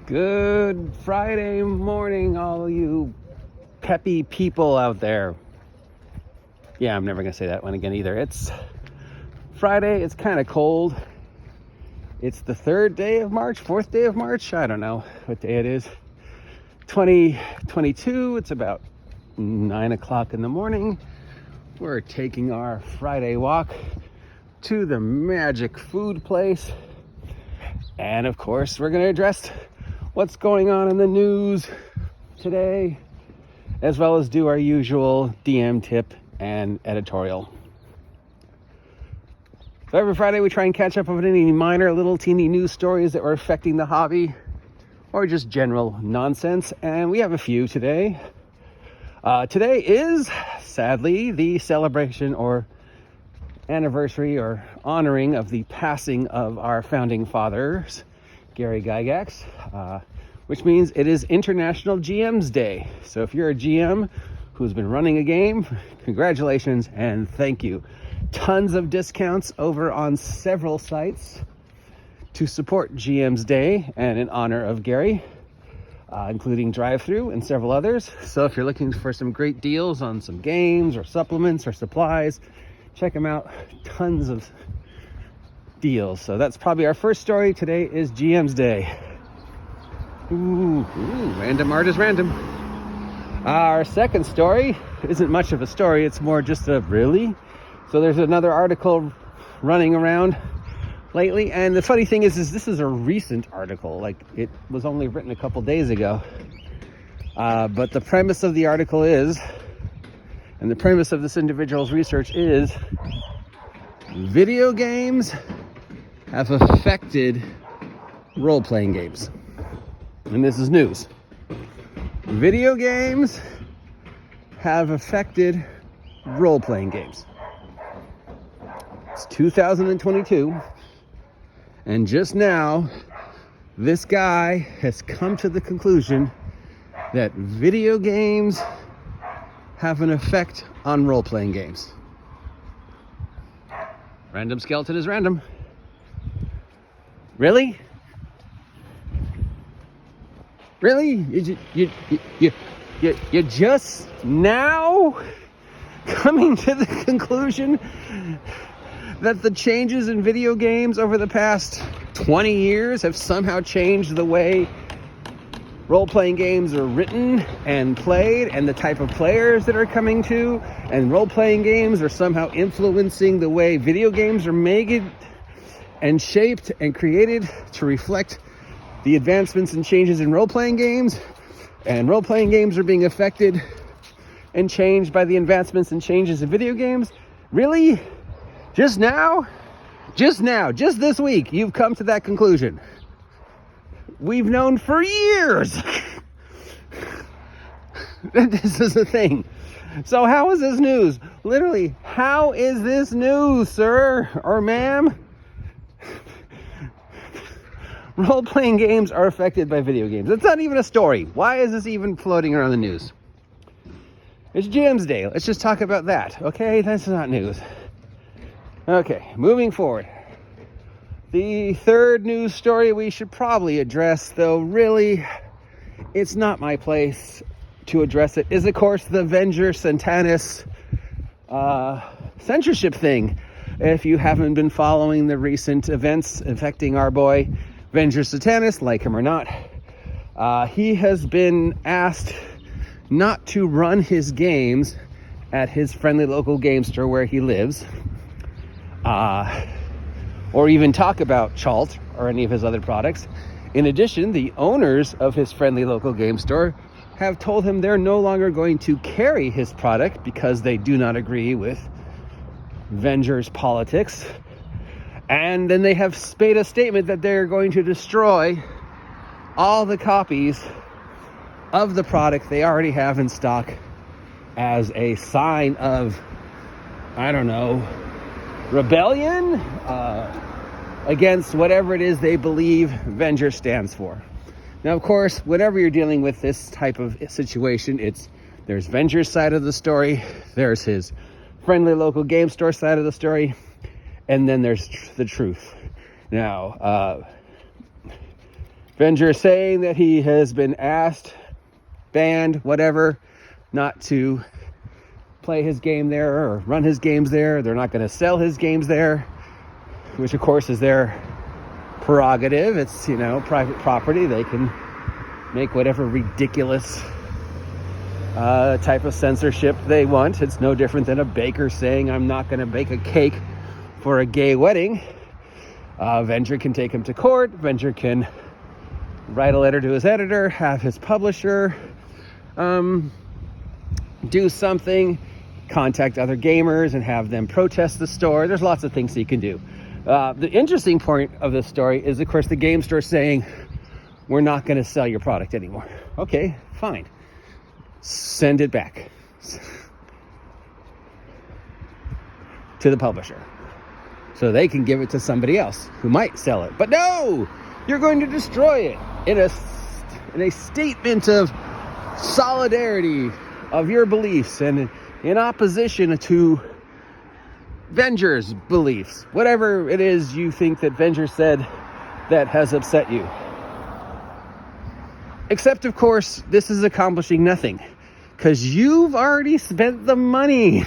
Good Friday morning, all you peppy people out there. Yeah, I'm never going to say that one again either. It's Friday. It's kind of cold. It's the fourth day of March. I don't know what day it is. 2022. It's about 9 o'clock in the morning. We're taking our Friday walk to the magic food place. And of course, we're going to address what's going on in the news today, as well as do our usual DM tip and editorial. So every Friday we try and catch up on any minor little teeny news stories that were affecting the hobby or just general nonsense, and we have a few today. Today is sadly the celebration or anniversary or honoring of the passing of our founding fathers, Gary Gygax, which means it is International GM's Day. So if you're a GM who's been running a game, congratulations and thank you. Tons of discounts over on several sites to support GM's Day and in honor of Gary, including Drive-Thru and several others. So if you're looking for some great deals on some games or supplements or supplies, check them out. Tons of deals. So that's probably our first story. Today is GM's Day. Ooh, random art is random. Our second story isn't much of a story. It's more just a really. So there's another article running around lately. And the funny thing is this is a recent article. Like, it was only written a couple days ago. But the premise of the article is, and the premise of this individual's research is, video games have affected role-playing games. And this is news. Video games have affected role-playing games. It's 2022, and just now, this guy has come to the conclusion that video games have an effect on role-playing games. Random skeleton is random. Really? Really? You just now coming to the conclusion that the changes in video games over the past 20 years have somehow changed the way role-playing games are written and played and the type of players that are coming to, and role-playing games are somehow influencing the way video games are made and shaped and created to reflect the advancements and changes in role-playing games, and role-playing games are being affected and changed by the advancements and changes in video games? Really? Just now? Just this week, you've come to that conclusion. We've known for years that this is a thing. So how is this news? Literally, how is this news, sir or ma'am? Role-playing games are affected by video games. It's not even a story. Why is this even floating around the news? It's GM's Day. Let's just talk about that, okay? That's not news. Okay, moving forward. The third news story we should probably address, though really it's not my place to address it, is of course the Venger Satanis censorship thing. If you haven't been following the recent events affecting our boy Venger Satanis, like him or not, he has been asked not to run his games at his friendly local game store where he lives, or even talk about Chalt or any of his other products. In addition, the owners of his friendly local game store have told him they're no longer going to carry his product because they do not agree with Venger's politics. And then they have made a statement that they're going to destroy all the copies of the product they already have in stock as a sign of, I don't know, rebellion against whatever it is they believe Venger stands for. Now, of course, whenever you're dealing with this type of situation, there's Venger's side of the story, there's his friendly local game store side of the story, and then there's the truth. Now, Venger saying that he has been asked, banned, whatever, not to play his game there or run his games there. They're not going to sell his games there, which of course is their prerogative. It's, private property. They can make whatever ridiculous type of censorship they want. It's no different than a baker saying, I'm not going to bake a cake for a gay wedding. Venger can take him to court. Venger can write a letter to his editor, have his publisher do something, contact other gamers and have them protest the store. There's lots of things he can do. The interesting point of this story is, of course, the game store saying, we're not going to sell your product anymore. Okay, fine. Send it back to the publisher so they can give it to somebody else who might sell it. But no, you're going to destroy it in a statement of solidarity of your beliefs and in opposition to Venger's beliefs. Whatever it is you think that Venger said that has upset you. Except, of course, this is accomplishing nothing because you've already spent the money.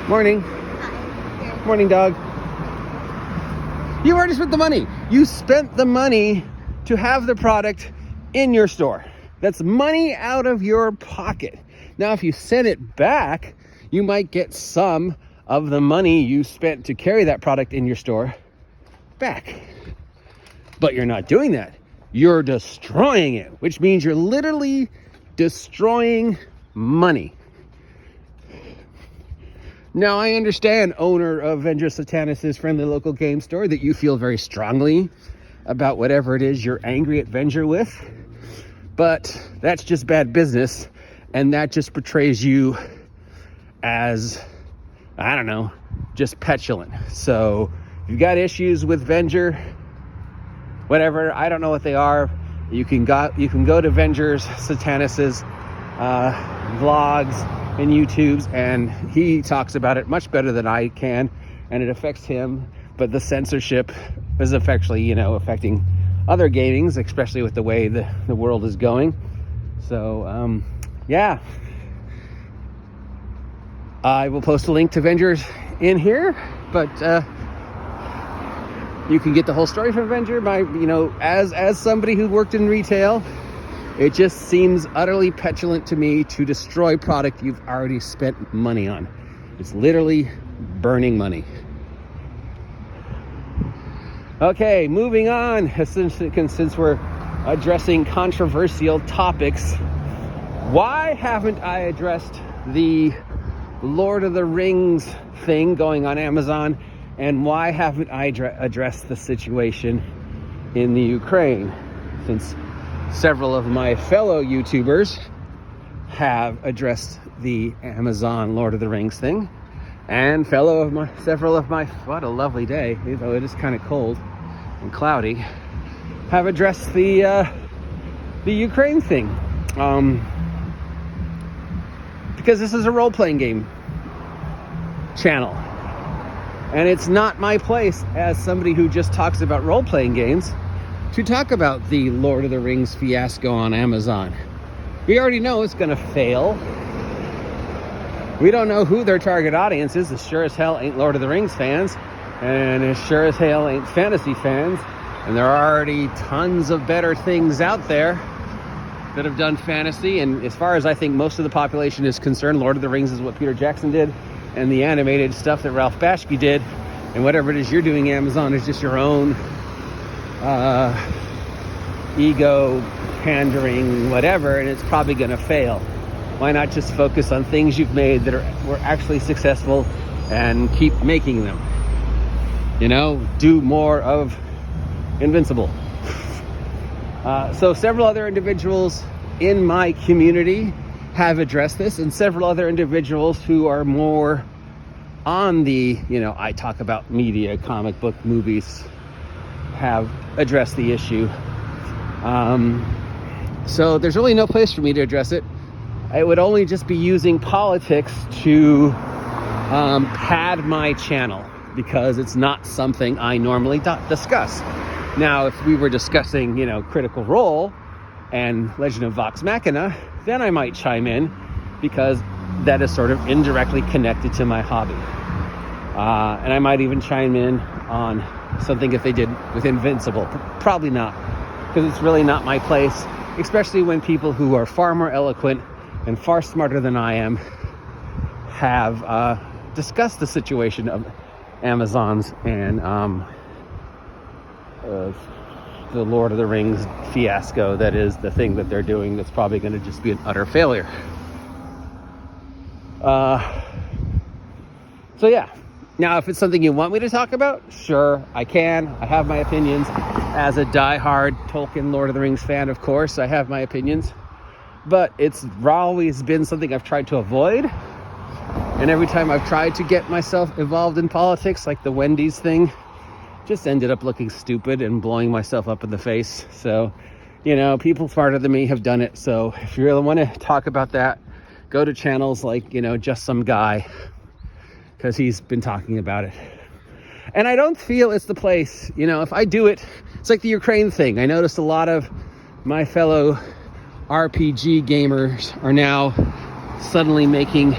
Morning. Hi. Morning, dog. You already spent the money. You spent the money to have the product in your store. That's money out of your pocket. Now, if you send it back, you might get some of the money you spent to carry that product in your store back. But you're not doing that. You're destroying it, which means you're literally destroying money. Now, I understand, owner of Venger Satanis' friendly local game store, that you feel very strongly about whatever it is you're angry at Venger with. But that's just bad business, and that just portrays you as, I don't know, just petulant. So if you've got issues with Venger, whatever, I don't know what they are, you can go to Venger Satanis' vlogs and YouTubes, and he talks about it much better than I can, and it affects him. But the censorship is effectively, affecting other gamings, especially with the way the world is going. So, yeah. I will post a link to Venger's in here, but you can get the whole story from Venger by, as somebody who worked in retail, it just seems utterly petulant to me to destroy product you've already spent money on. It's literally burning money. Okay, moving on. Since we're addressing controversial topics, why haven't I addressed the Lord of the Rings thing going on Amazon, and why haven't I addressed the situation in the Ukraine? Since several of my fellow YouTubers have addressed the Amazon Lord of the Rings thing, and several of my, what a lovely day, though it is kind of cold and cloudy, have addressed the Ukraine thing. Because this is a role-playing game channel, and it's not my place as somebody who just talks about role-playing games to talk about the Lord of the Rings fiasco on Amazon. We already know it's going to fail. We don't know who their target audience is. It sure as hell ain't Lord of the Rings fans, and it sure as hell ain't fantasy fans. And there are already tons of better things out there that have done fantasy. And as far as I think most of the population is concerned, Lord of the Rings is what Peter Jackson did, and the animated stuff that Ralph Bakshi did, and whatever it is you're doing, Amazon, is just your own ego pandering, whatever, and it's probably going to fail. Why not just focus on things you've made that were actually successful and keep making them? Do more of Invincible. So several other individuals in my community have addressed this, and several other individuals who are more on the, I talk about media, comic book, movies, have addressed the issue. So there's really no place for me to address it. It would only just be using politics to pad my channel because it's not something I normally discuss. Now, if we were discussing, Critical Role and Legend of Vox Machina, then I might chime in because that is sort of indirectly connected to my hobby. And I might even chime in on something if they did with Invincible. Probably not, because it's really not my place, especially when people who are far more eloquent and far smarter than I am have discussed the situation of Amazon's and the Lord of the Rings fiasco that is the thing that they're doing that's probably going to just be an utter failure. So yeah. Now, if it's something you want me to talk about, sure, I can. I have my opinions. As a diehard Tolkien Lord of the Rings fan, of course, I have my opinions. But it's always been something I've tried to avoid. And every time I've tried to get myself involved in politics, like the Wendy's thing, just ended up looking stupid and blowing myself up in the face. So, people smarter than me have done it. So if you really want to talk about that, go to channels like, Just Some Guy, because he's been talking about it. And I don't feel it's the place, if I do it, it's like the Ukraine thing. I noticed a lot of my fellow RPG gamers are now suddenly making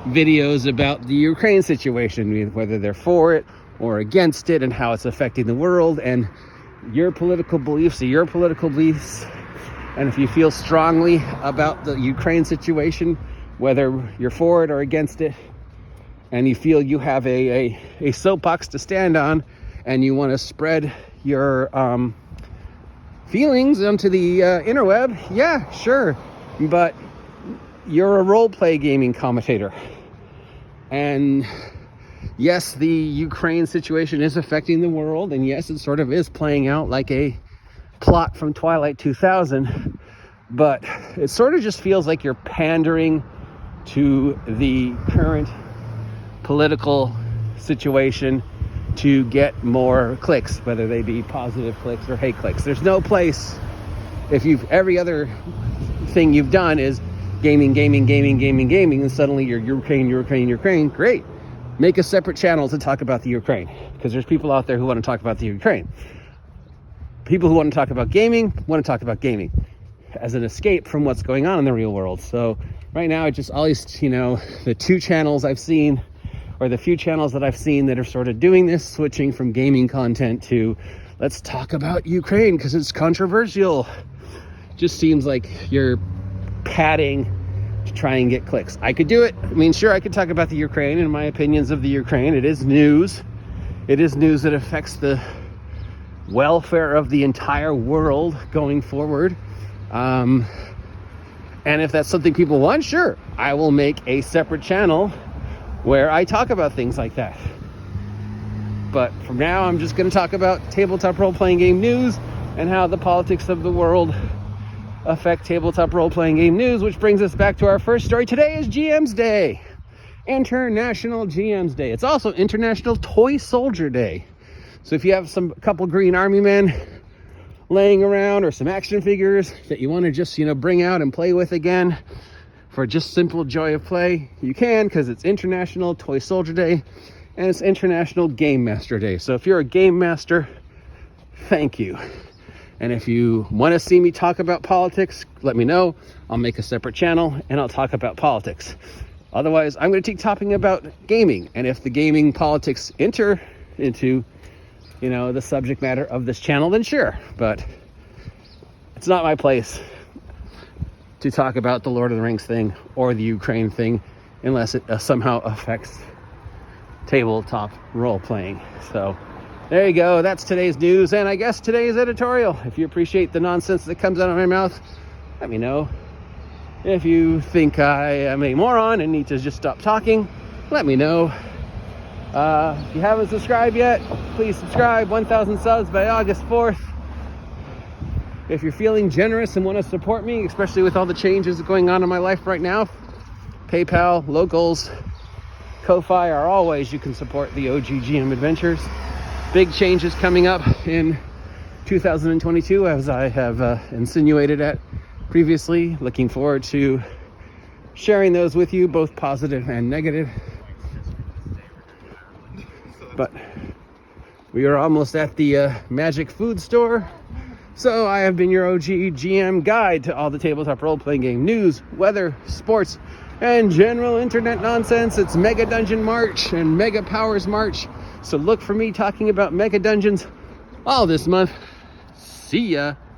videos about the Ukraine situation, whether they're for it or against it and how it's affecting the world, and your political beliefs are your political beliefs. And if you feel strongly about the Ukraine situation, whether you're for it or against it, and you feel you have a soapbox to stand on, and you want to spread your feelings onto the interweb, yeah, sure. But you're a role-play gaming commentator. And yes, the Ukraine situation is affecting the world, and yes, it sort of is playing out like a plot from Twilight 2000, but it sort of just feels like you're pandering to the current political situation to get more clicks, whether they be positive clicks or hate clicks. There's no place, if every other thing you've done is gaming, and suddenly you're Ukraine, great. Make a separate channel to talk about the Ukraine, because there's people out there who want to talk about the Ukraine. People who want to talk about gaming want to talk about gaming as an escape from what's going on in the real world. So right now, it just always, the two channels I've seen, or the few channels that I've seen that are sort of doing this, switching from gaming content to let's talk about Ukraine because it's controversial, just seems like you're padding to try and get clicks. I could do it. I mean, sure, I could talk about the Ukraine and my opinions of the Ukraine. It is news. It is news that affects the welfare of the entire world going forward. And if that's something people want, sure, I will make a separate channel where I talk about things like that. But for now, I'm just going to talk about tabletop role-playing game news and how the politics of the world affect tabletop role-playing game news, which brings us back to our first story. Today is GM's Day, International GM's Day. It's also International Toy Soldier Day. So if you have a couple Green Army men laying around or some action figures that you want to just, bring out and play with again for just simple joy of play, you can, because it's International Toy Soldier Day and it's International Game Master Day. So if you're a game master, thank you. And if you want to see me talk about politics, let me know. I'll make a separate channel and I'll talk about politics. Otherwise, I'm going to keep talking about gaming. And if the gaming politics enter into, the subject matter of this channel, then sure. But it's not my place to talk about the Lord of the Rings thing or the Ukraine thing unless it somehow affects tabletop role-playing. So there you go. That's today's news, and I guess today's editorial. If you appreciate the nonsense that comes out of my mouth, let me know. If you think I am a moron and need to just stop talking, let me know. If you haven't subscribed yet, please subscribe. 1,000 subs by August 4th. If you're feeling generous and want to support me, especially with all the changes going on in my life right now, PayPal, Locals, Ko-Fi are all ways you can support the OGGM Adventures. Big changes coming up in 2022, as I have insinuated at previously. Looking forward to sharing those with you, both positive and negative. but we are almost at the Magic Food Store. So I have been your OG GM guide to all the tabletop role-playing game news, weather, sports, and general internet nonsense. It's Mega Dungeon March and Mega Powers March. So look for me talking about Mega Dungeons all this month. See ya.